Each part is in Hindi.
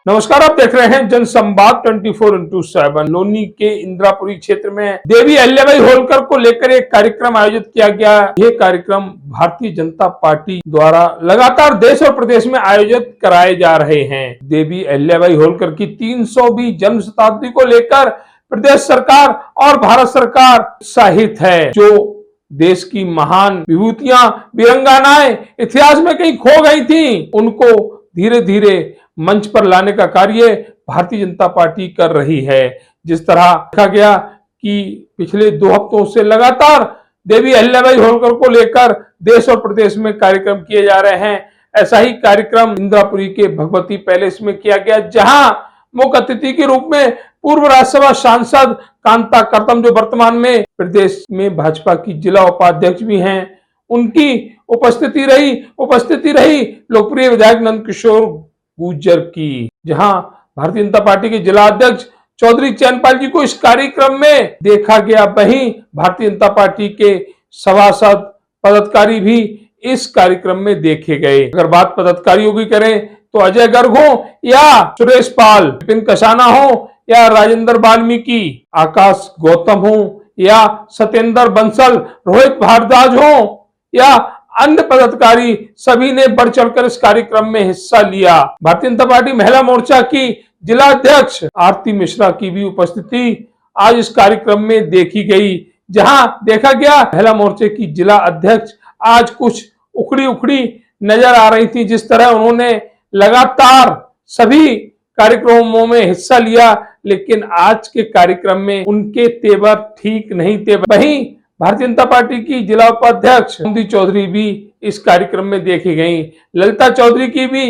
नमस्कार, आप देख रहे हैं जनसंवाद 24x7। लोनी के इंदिरापुरी क्षेत्र में देवी अहिल्याबाई होलकर को लेकर एक कार्यक्रम आयोजित किया गया। यह कार्यक्रम भारतीय जनता पार्टी द्वारा लगातार देश और प्रदेश में आयोजित कराए जा रहे हैं। देवी अहिल्याबाई होलकर की 300वीं जन्म शताब्दी को लेकर प्रदेश सरकार और भारत सरकार उत्साहित है। जो देश की महान विभूतियां, वीरांगनाएं इतिहास में कहीं खो गई थी, उनको धीरे धीरे मंच पर लाने का कार्य भारतीय जनता पार्टी कर रही है। जिस तरह देखा गया कि पिछले 2 हफ्तों से लगातार देवी अहिल्याबाई होलकर को लेकर देश और प्रदेश में कार्यक्रम किए जा रहे हैं। ऐसा ही कार्यक्रम इंदिरापुरी के भगवती पैलेस में किया गया, जहां मुख्य अतिथि के रूप में पूर्व राज्यसभा सांसद कांता कर्दम, जो वर्तमान में प्रदेश में भाजपा की जिला उपाध्यक्ष भी हैं, उनकी उपस्थिति रही लोकप्रिय विधायक नंदकिशोर गुर्जर की। जहां भारतीय जनता पार्टी के जिला अध्यक्ष चौधरी चैनपाल जी को इस कार्यक्रम में देखा गया, वहीं भारतीय जनता पार्टी के सभासद पदाधिकारी भी इस कार्यक्रम में देखे गए। अगर बात पदाधिकारियों की करें तो अजय गर्ग हो या सुरेश पाल, विपिन कसाना हो या राजेंद्र वाल्मीकि, आकाश गौतम हो या सत्येंद्र बंसल, रोहित भारद्वाज हो या अन्य पदाधिकारी, सभी ने बढ़ चढ़कर इस कार्यक्रम में हिस्सा लिया। भारतीय जनता पार्टी महिला मोर्चा की जिला अध्यक्ष आरती मिश्रा की भी उपस्थिति आज इस कार्यक्रम में देखी गई, जहां देखा गया महिला मोर्चे की जिला अध्यक्ष आज कुछ उखड़ी नजर आ रही थी। जिस तरह उन्होंने लगातार सभी कार्यक्रमों में हिस्सा लिया, लेकिन आज के कार्यक्रम में उनके तेवर ठीक नहीं थे। वहीं भारतीय जनता पार्टी की जिला उपाध्यक्ष कुंदी चौधरी भी इस कार्यक्रम में देखी गई। ललिता चौधरी की भी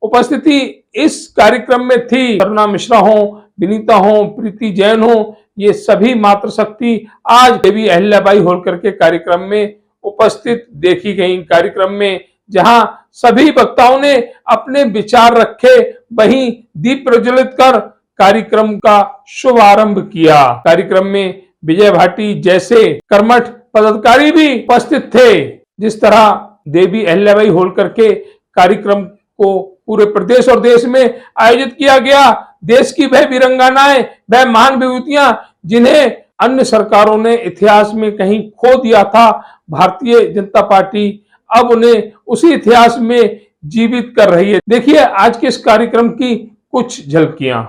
उपस्थिति इस कार्यक्रम में थी। करुणा मिश्रा हो, विनीता हो, प्रीति जैन हो, ये सभी मातृशक्ति आज देवी अहिल्याबाई होलकर के कार्यक्रम में उपस्थित देखी गई। कार्यक्रम में जहां सभी वक्ताओं ने अपने विचार रखे, वहीं दीप प्रज्वलित कर कार्यक्रम का शुभारंभ किया। कार्यक्रम में विजय भाटी जैसे कर्मठ पदाधिकारी भी उपस्थित थे। जिस तरह देवी अहिल्याबाई होलकर के कार्यक्रम को पूरे प्रदेश और देश में आयोजित किया गया, देश की वह वीरांगनाएं, वह महान विभूतियां जिन्हें अन्य सरकारों ने इतिहास में कहीं खो दिया था, भारतीय जनता पार्टी अब उन्हें उसी इतिहास में जीवित कर रही है। देखिए आज के इस कार्यक्रम की कुछ झलकियां।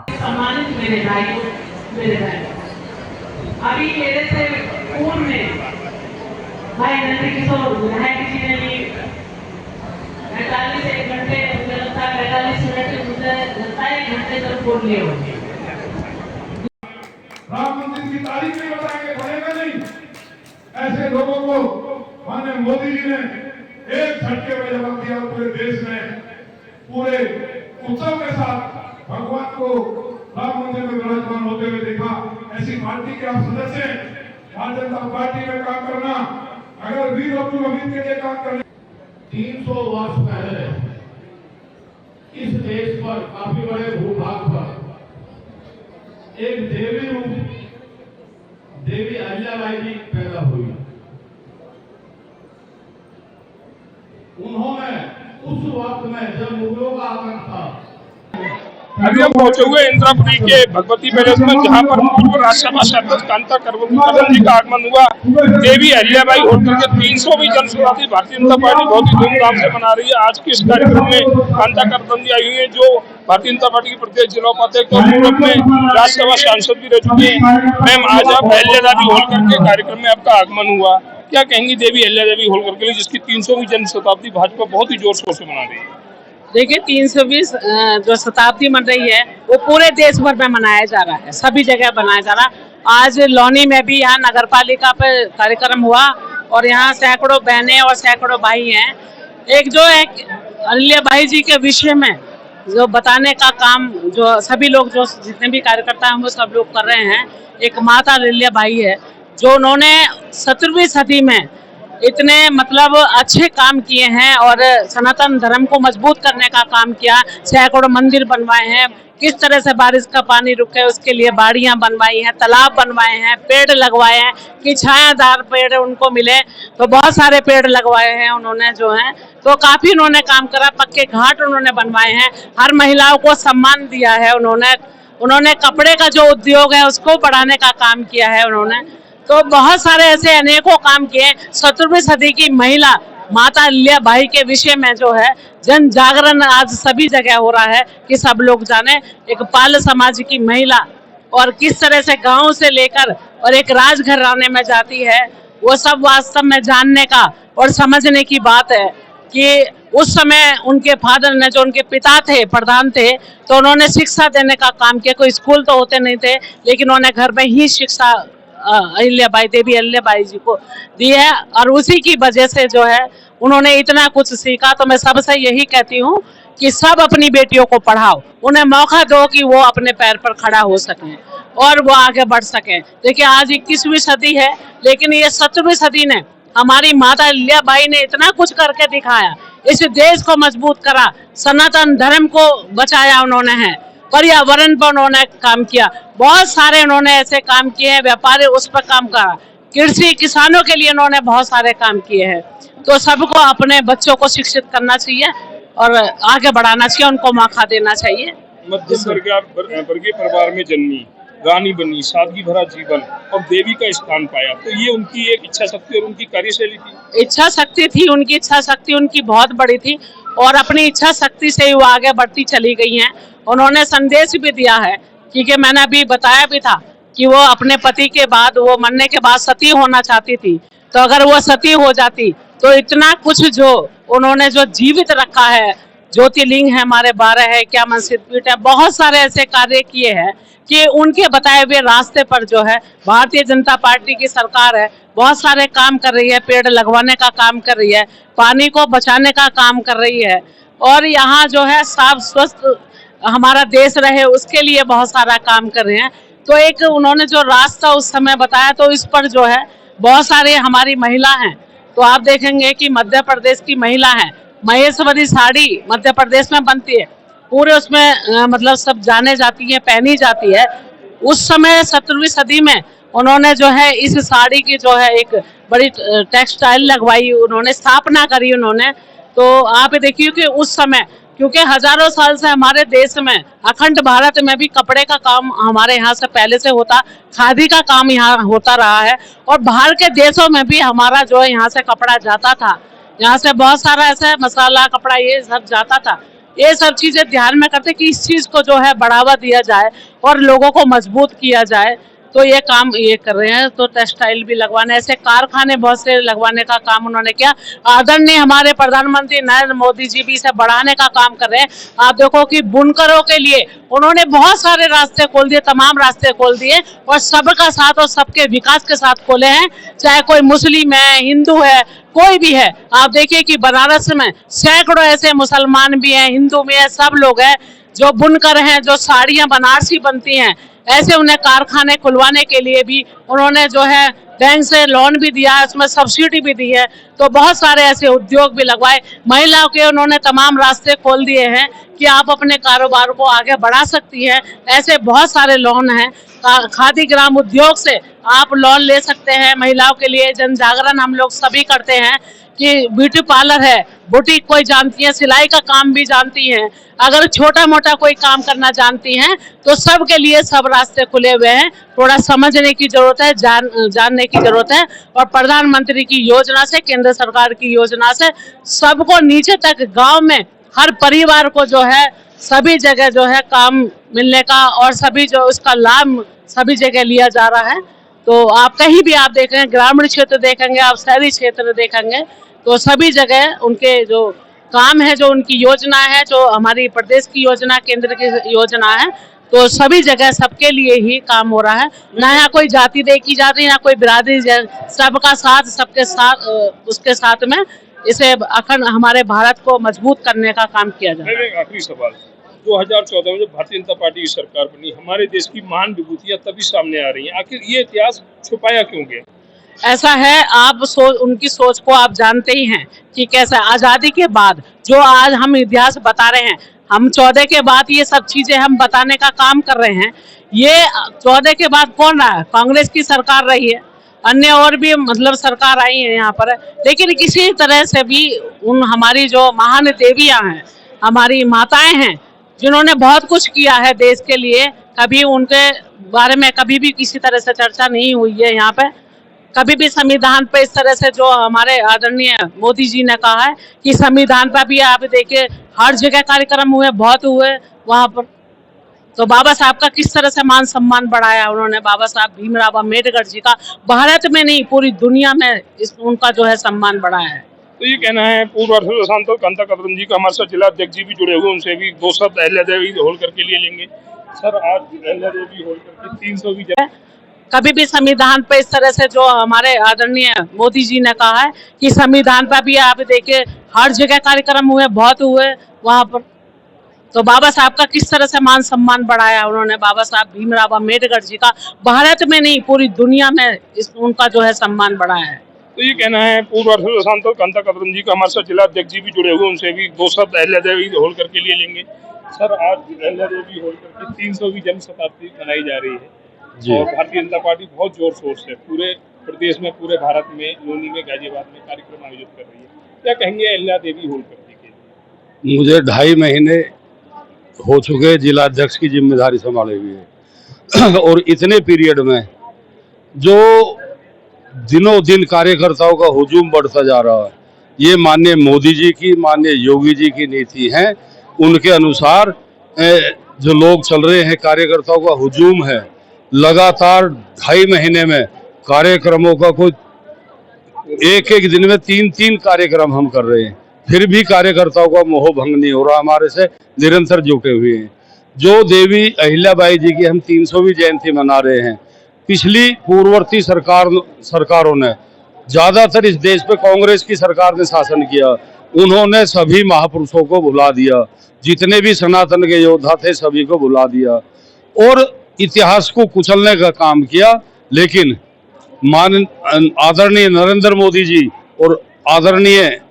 अभी मेरे से पूर्व में भाई नंदकिशोर विधायक जी ने भी 45 घंटे मुझे लगता है 45 मिनट मुझे लगता है 1 घंटे तक बोल लिए होंगे। राम मंदिर की तारीख नहीं बताएंगे, बढ़ेगा नहीं। ऐसे लोगों को माननीय मोदी जी ने एक झटके में जवाब दिया। पूरे देश में पूरे उत्सव के साथ भगवान को राम मंदिर में विराजमान होते हुए देखा। ऐसी पार्टी के आप सदस्य हैं, भारतीय जनता पार्टी में काम करना, अगर वीर अब्दुल हमीद के लिए काम करना। 300 वर्ष पहले इस देश पर काफी बड़े भूभाग पर एक देवी रूप देवी अहिल्याबाई जी पैदा हुई। उन्होंने उस वक्त में जब मुगलों का आतंक था, अभी हम पहुंचे हुए इंदिरापुरी के भगवती पैलेस में, जहां पर पूर्व राज्यसभा सांसद कांता कर्दम जी का आगमन हुआ। देवी अहिल्याबाई होलकर के 300वीं जन्म शताब्दी भारतीय जनता पार्टी बहुत ही धूमधाम से मना रही है। आज के इस कार्यक्रम में कांता कर्दम जी आई हुई है, जो भारतीय जनता पार्टी के प्रदेश जिला उपाध्यक्ष और पूर्व में राज्यसभा सांसद भी रह चुके हैं। मैम, आज आप अहिल्यादेवी होलकर के कार्यक्रम में आपका आगमन हुआ, क्या कहेंगी देवी अहिल्यादेवी होलकर के लिए, जिसकी 300वीं जन्म शताब्दी भाजपा बहुत ही जोर शोर से मना रही है? देखिए 320 जो शताब्दी मन रही है वो पूरे देश भर में मनाया जा रहा है, सभी जगह मनाया जा रहा है। आज लोनी में भी यहाँ नगर पालिका पे कार्यक्रम हुआ और यहाँ सैकड़ों बहनें और सैकड़ों भाई हैं। एक जो है अहिल्याबाई जी के विषय में जो बताने का काम जो सभी लोग, जो जितने भी कार्यकर्ता हैं वो सब लोग कर रहे हैं। एक माता अहिल्याबाई है जो उन्होंने 17वीं सदी में इतने मतलब अच्छे काम किए हैं और सनातन धर्म को मजबूत करने का काम किया। सैकड़ों मंदिर बनवाए हैं, किस तरह से बारिश का पानी रुके उसके लिए बाड़ियां बनवाई हैं, तालाब बनवाए हैं, पेड़ लगवाए हैं कि छायादार पेड़ उनको मिले, तो बहुत सारे पेड़ लगवाए हैं उन्होंने जो है, तो काफी उन्होंने काम करा। पक्के घाट उन्होंने बनवाए हैं, हर महिलाओं को सम्मान दिया है उन्होंने कपड़े का जो उद्योग है उसको बढ़ाने का काम किया है उन्होंने। तो बहुत सारे ऐसे अनेकों काम किए। 17वीं सदी की महिला माता अहिल्याबाई के विषय में जो है जन जागरण आज सभी जगह हो रहा है कि सब लोग जाने। एक पाल समाज की महिला और किस तरह से गांव से लेकर और एक राजघराने में जाती है, वो सब वास्तव में जानने का और समझने की बात है कि उस समय उनके फादर ने, जो उनके पिता थे, प्रधान थे, तो उन्होंने शिक्षा देने का काम किया। कोई स्कूल तो होते नहीं थे, लेकिन उन्होंने घर में ही शिक्षा अहिल्याबाई देवी अहिल्याबाई जी को दी है और उसी की वजह से जो है उन्होंने इतना कुछ सीखा। तो मैं सबसे यही कहती हूँ कि सब अपनी बेटियों को पढ़ाओ, उन्हें मौका दो कि वो अपने पैर पर खड़ा हो सकें और वो आगे बढ़ सकें। देखिए आज 21वीं सदी है, लेकिन ये 17वीं सदी ने हमारी माता अहिल्याबाई ने इतना कुछ करके दिखाया, इस देश को मजबूत करा, सनातन धर्म को बचाया उन्होंने है, पर्यावरण पर उन्होंने काम किया, बहुत सारे उन्होंने ऐसे काम किए हैं, व्यापारी उस पर काम करा, कृषि किसानों के लिए उन्होंने बहुत सारे काम किए हैं। तो सबको अपने बच्चों को शिक्षित करना चाहिए और आगे बढ़ाना चाहिए, उनको मौका देना चाहिए। मध्यम वर्गीय परिवार में जन्मी, रानी बनी, सादगी भरा जीवन और देवी का स्थान पाया, तो ये उनकी एक इच्छा शक्ति और उनकी कार्यशैली थी। इच्छा शक्ति थी, उनकी इच्छा शक्ति उनकी बहुत बड़ी थी और अपनी इच्छा शक्ति से ही वो आगे बढ़ती चली गई हैं। उन्होंने संदेश भी दिया है, क्योंकि मैंने अभी बताया भी था कि वो अपने पति के बाद, वो मरने के बाद सती होना चाहती थी, तो अगर वो सती हो जाती तो इतना कुछ जो उन्होंने जो जीवित रखा है, ज्योतिर्लिंग है हमारे 12 है, क्या मन सिद्धपीठ है, बहुत सारे ऐसे कार्य किए हैं कि उनके बताए हुए रास्ते पर जो है भारतीय जनता पार्टी की सरकार है, बहुत सारे काम कर रही है, पेड़ लगवाने का काम कर रही है, पानी को बचाने का काम कर रही है और यहाँ जो है साफ स्वस्थ हमारा देश रहे उसके लिए बहुत सारा काम कर रहे हैं। तो एक उन्होंने जो रास्ता उस समय बताया, तो इस पर जो है बहुत सारे हमारी महिला हैं, तो आप देखेंगे कि मध्य प्रदेश की महिला है, महेश्वरी साड़ी मध्य प्रदेश में बनती है, पूरे उसमें मतलब सब जाने जाती है, पहनी जाती है। उस समय 17वीं सदी में उन्होंने जो है इस साड़ी की जो है एक बड़ी टेक्सटाइल लगवाई, उन्होंने स्थापना करी उन्होंने। तो आप देखिए कि उस समय, क्योंकि हजारों साल से हमारे देश में, अखंड भारत में भी कपड़े का काम हमारे यहाँ से पहले से होता, खादी का काम यहाँ होता रहा है और बाहर के देशों में भी हमारा जो है यहाँ से कपड़ा जाता था, यहाँ से बहुत सारा ऐसा मसाला कपड़ा ये सब जाता था। ये सब चीजें ध्यान में करते कि इस चीज को जो है बढ़ावा दिया जाए और लोगों को मजबूत किया जाए, तो ये काम ये कर रहे हैं। तो टेक्सटाइल भी लगवाने, ऐसे कारखाने बहुत से लगवाने का काम उन्होंने किया। आदरणीय हमारे प्रधानमंत्री नरेंद्र मोदी जी भी इसे बढ़ाने का काम कर रहे हैं। आप देखो कि बुनकरों के लिए उन्होंने बहुत सारे रास्ते खोल दिए, तमाम रास्ते खोल दिए और सबका साथ और सबके विकास के साथ खोले हैं, चाहे कोई मुस्लिम है, हिंदू है, कोई भी है। आप देखिए कि बनारस में सैकड़ों ऐसे मुसलमान भी हैं, हिंदू भी है, सब लोग हैं जो बुनकर हैं, जो साड़ियां बनारसी बनती हैं, ऐसे उन्हें कारखाने खुलवाने के लिए भी उन्होंने जो है बैंक से लोन भी दिया है, उसमें सब्सिडी भी दी है। तो बहुत सारे ऐसे उद्योग भी लगवाए, महिलाओं के उन्होंने तमाम रास्ते खोल दिए हैं कि आप अपने कारोबार को आगे बढ़ा सकती हैं। ऐसे बहुत सारे लोन हैं, खादी ग्राम उद्योग से आप लोन ले सकते हैं। महिलाओं के लिए जन जागरण हम लोग सभी करते हैं कि ब्यूटी पार्लर है, बुटीक कोई जानती है, सिलाई का काम भी जानती हैं, अगर छोटा मोटा कोई काम करना जानती हैं, तो सब के लिए सब रास्ते खुले हुए हैं। थोड़ा समझने की जरूरत है, जानने की जरूरत है और प्रधानमंत्री की योजना से, केंद्र सरकार की योजना से सबको नीचे तक गांव में हर परिवार को जो है सभी जगह जो है काम मिलने का और सभी जो उसका लाभ सभी जगह लिया जा रहा है। तो आप कहीं भी आप देखेंगे, ग्रामीण क्षेत्र देखेंगे, आप शहरी क्षेत्र देखेंगे, तो सभी जगह उनके जो काम है, जो उनकी योजना है, जो हमारी प्रदेश की योजना, केंद्र की योजना है, तो सभी जगह सबके लिए ही काम हो रहा है। ना यहाँ कोई जाति देखी जाती है, ना कोई बिरादरी, सबका साथ, सबके साथ, उसके साथ में इसे अखंड हमारे भारत को मजबूत करने का काम किया जाए। आखिरी सवाल, 2014 में जब भारतीय जनता पार्टी की सरकार बनी, हमारे देश की महान विभूतियां तभी सामने आ रही हैं, आखिर ये इतिहास छुपाया क्यों गया? ऐसा है, आप उनकी सोच को आप जानते ही हैं कि कैसा आजादी के बाद जो आज हम इतिहास बता रहे हैं, हम 14 के बाद ये सब चीजें हम बताने का काम कर रहे हैं। ये 14 के बाद कौन रहा है? कांग्रेस की सरकार रही है, अन्य और भी मतलब सरकार आई है यहाँ पर, लेकिन किसी तरह से भी उन हमारी जो महान देवियां हैं, हमारी माताएं हैं, जिन्होंने बहुत कुछ किया है देश के लिए, कभी उनके बारे में कभी भी किसी तरह से चर्चा नहीं हुई है यहाँ पे। कभी भी संविधान पे इस तरह से जो हमारे आदरणीय मोदी जी ने कहा है कि संविधान पर भी आप देखिए हर जगह कार्यक्रम हुए, बहुत हुए वहां पर। तो बाबा साहब का किस तरह से मान सम्मान बढ़ाया उन्होंने, बाबा साहब भीमराव अम्बेडकर जी का भारत में नहीं पूरी दुनिया में उनका जो है सम्मान बढ़ाया है। तो ये कहना है पूर्व अध्यक्ष सांसद कांता कर्दम जी का। हमारे साथ जिला अध्यक्ष जी भी जुड़े हुए, उनसे भी दो शब्द अहिल्या देवी होलकर के लिए लेंगे। सर, आज अहिल्या देवी होलकर की 300वीं कभी भी संविधान पे इस तरह से जो हमारे आदरणीय मोदी जी ने कहा है कि संविधान पर भी आप देखिए हर जगह कार्यक्रम हुए, बहुत हुए वहां पर। तो बाबा साहब का किस तरह से मान सम्मान बढ़ाया उन्होंने, बाबा साहब भीमराव अम्बेडकर जी का भारत में नहीं पूरी दुनिया में उनका जो है सम्मान बढ़ाया है। तो ये कहना है पूर्व अध्यक्ष सांसद कांता कर्दम जी का। हमारे साथ जिला अध्यक्ष जी भी जुड़े हुए, उनसे भी दो शब्द अहिल्या देवी होलकर के लिए लेंगे। सर, आज अहिल्या देवी होलकर की 300वीं जन्म शताब्दी मनाई जा रही है और भारतीय जनता पार्टी बहुत जोर शोर से पूरे प्रदेश में, पूरे भारत में, लोनी में, गाजियाबाद में कार्यक्रम आयोजित कर रही है। क्या कहेंगे अहिल्या देवी होलकर जी के? मुझे 2.5 महीने हो चुके जिला अध्यक्ष की जिम्मेदारी संभाले हुए और इतने पीरियड में जो दिनों दिन कार्यकर्ताओं का हुजूम बढ़ता जा रहा है, ये माननीय मोदी जी की, माननीय योगी जी की नीति है। उनके अनुसार जो लोग चल रहे हैं, कार्यकर्ताओं का हुजूम है। लगातार 2.5 महीने में कार्यक्रमों का कोई एक दिन में 3 कार्यक्रम हम कर रहे हैं, फिर भी कार्यकर्ताओं का मोह भंग नहीं हो रहा, हमारे से निरंतर जुटे हुए हैं। जो देवी अहिल्याबाई जी की हम 300वीं जयंती मना रहे हैं, पिछली पूर्ववर्ती सरकारों ने, ज्यादातर इस देश पे कांग्रेस की सरकार ने शासन किया, उन्होंने सभी महापुरुषों को भुला दिया, जितने भी सनातन के योद्धा थे सभी को भुला दिया और इतिहास को कुचलने का काम किया। लेकिन आदरणीय नरेंद्र मोदी जी और आदरणीय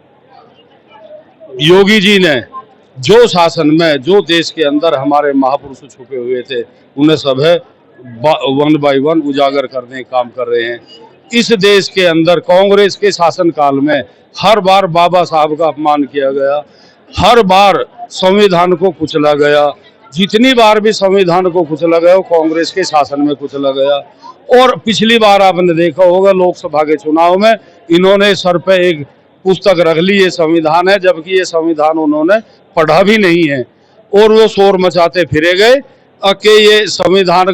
योगी जी ने जो शासन में, जो देश के अंदर हमारे महापुरुष छुपे हुए थे, उन्हें सब है 1 बाय 1 उजागर करने का काम कर रहे हैं। इस देश के अंदर कांग्रेस के शासन काल में हर बार बाबा साहब का अपमान किया गया, हर बार संविधान को कुचला गया। जितनी बार भी संविधान को कुचला गया वो कांग्रेस के शासन में कुचला गया। और पिछली बार आपने देखा होगा लोकसभा के चुनाव में इन्होंने सर पे एक पुस्तक रख ली, ये संविधान है, जबकि ये संविधान उन्होंने पढ़ा भी नहीं है और वो शोर मचाते फिरे गए कि ये संविधान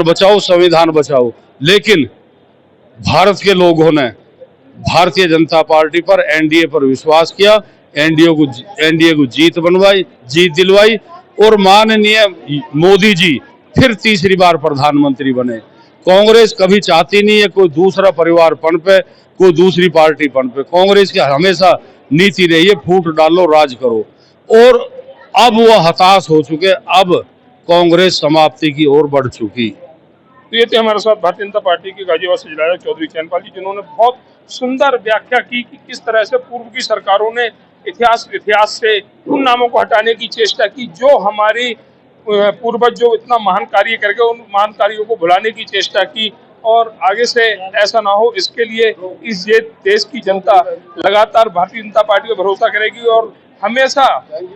बचाओ, संविधान बचाओ। लेकिन भारत के लोगों ने भारतीय जनता पार्टी पर, एनडीए पर विश्वास किया, एनडीए को जीत दिलवाई और माननीय मोदी जी फिर तीसरी बार प्रधानमंत्री बने। कांग्रेस कभी चाहती नहीं है कोई दूसरा परिवार पनपे, कोई दूसरी पार्टी पनपे। कांग्रेस की हमेशा नीति रही है फूट डालो, राज करो। और अब वह हताश हो चुके, अब कांग्रेस समाप्ति की ओर बढ़ चुकी। तो ये थे हमारे साथ भारतीय जनता पार्टी के गाजियाबाद से जिला चौधरी चैनपाल जी, जिन्होंने बहुत सुंदर व्याख्या की कि किस तरह से पूर्व की सरकारों ने इतिहास से उन नामों को हटाने की चेष्टा की जो हमारी पूर्वज जो इतना महान कार्य करके उन महान कार्यों को भुलाने की चेष्टा की। और आगे से ऐसा ना हो, इसके लिए ये देश की जनता लगातार भारतीय जनता पार्टी पर भरोसा करेगी और हमेशा,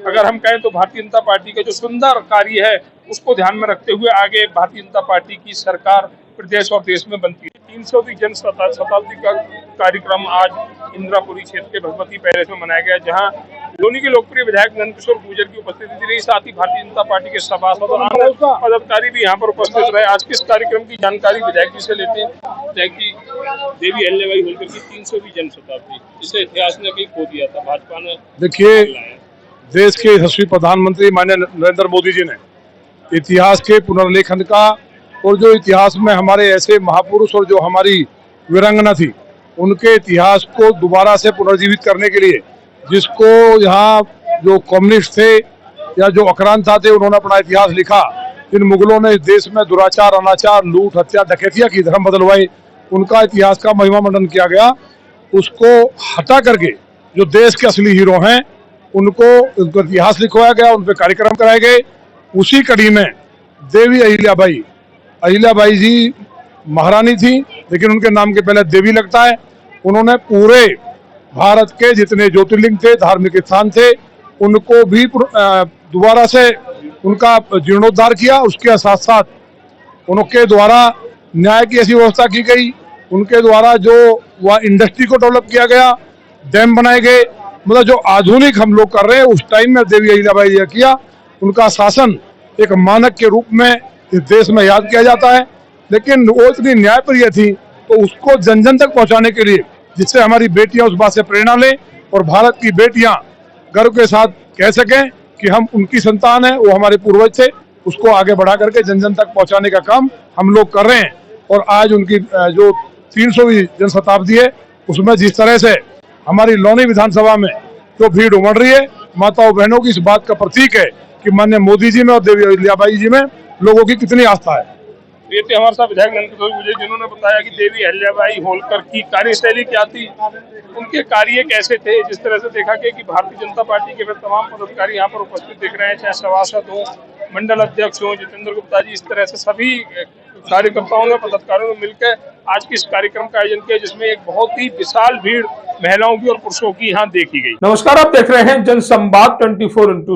अगर हम कहें तो भारतीय जनता पार्टी का जो सुंदर कार्य है उसको ध्यान में रखते हुए आगे भारतीय जनता पार्टी की सरकार प्रदेश और देश में बनती है। 300वीं जन्म शताब्दी का कार्यक्रम आज इंद्रापुरी क्षेत्र के भगवती पैलेस में मनाया गया, जहां लोनी के लोकप्रिय विधायक नंदकिशोर गुर्जर की उपस्थिति रही। साथ ही भारतीय जनता पार्टी के सभासद और अन्य पदाधिकारी भी यहाँ पर उपस्थित रहे। आज के इस कार्यक्रम की जानकारी विधायक जी से लेते हैं। विधायक जी, देवी अहिल्याबाई होलकर की 300वीं जन्म शताब्दी, इसे इतिहास ने कहीं खो दिया था, भाजपा ने। देखिए, देश के यशस्वी प्रधानमंत्री माननीय नरेंद्र मोदी जी ने इतिहास के पुनर्लेखन का और जो इतिहास में हमारे ऐसे महापुरुष और जो हमारी वीरांगना थी उनके इतिहास को दोबारा से पुनर्जीवित करने के लिए, जिसको यहाँ जो कम्युनिस्ट थे या जो आक्रांता थे उन्होंने अपना इतिहास लिखा, इन मुगलों ने इस देश में दुराचार, अनाचार, लूट, हत्या, डकैतियां की, धर्म बदलवाए उनका इतिहास का महिमा मंडन किया गया, उसको हटा करके जो देश के असली हीरो हैं उनको उनका इतिहास लिखवाया गया, उन पर कार्यक्रम कराए गए। उसी कड़ी में देवी अहिल्याबाई जी महारानी थी, लेकिन उनके नाम के पहले देवी लगता है। उन्होंने पूरे भारत के जितने ज्योतिर्लिंग थे, धार्मिक स्थान थे, उनको भी दोबारा से उनका जीर्णोद्धार किया। उसके साथ साथ उनके द्वारा न्याय की ऐसी व्यवस्था की गई, उनके द्वारा जो वह इंडस्ट्री को डेवलप किया गया, डैम बनाए गए, मतलब जो आधुनिक हम लोग कर रहे हैं उस टाइम में देवी अहिल्याबाई ने किया। उनका शासन एक मानक के रूप में इस देश में याद किया जाता है, लेकिन वो इतनी न्यायप्रिय थी तो उसको जन जन तक पहुंचाने के लिए, जिससे हमारी बेटियां उस बात से प्रेरणा लें और भारत की बेटियां गर्व के साथ कह सकें कि हम उनकी संतान है, वो हमारे पूर्वज थे, उसको आगे बढ़ा करके जन जन तक पहुंचाने का काम हम लोग कर रहे हैं। और आज उनकी जो 300वीं जन्म शताब्दी है, उसमें जिस तरह से हमारी लौनी विधानसभा में जो भीड़ उमड़ रही है, माताओं बहनों की इस बात का प्रतीक है कि माननीय मोदी जी में और देवी अहिल्याबाई जी में लोगों की कितनी आस्था है। ये थे हमारे साथ विधायक नंदकिशोर विजय, जिन्होंने बताया कि देवी अहिल्याबाई होलकर की कार्यशैली क्या थी, उनके कार्य कैसे थे। जिस तरह से देखा गया कि भारतीय जनता पार्टी के तमाम पदाधिकारी यहाँ पर उपस्थित दिख रहे हैं, चाहे सभासद हो, मंडल अध्यक्ष हो, जितेंद्र गुप्ता जी, इस तरह से सभी कार्यकर्ताओं ने, पदाधिकारियों ने मिलकर आज के इस कार्यक्रम का आयोजन किया, जिसमें एक बहुत ही विशाल भीड़ महिलाओं की और पुरुषों की यहाँ देखी गई। नमस्कार, आप देख रहे हैं जनसंवाद 24x7।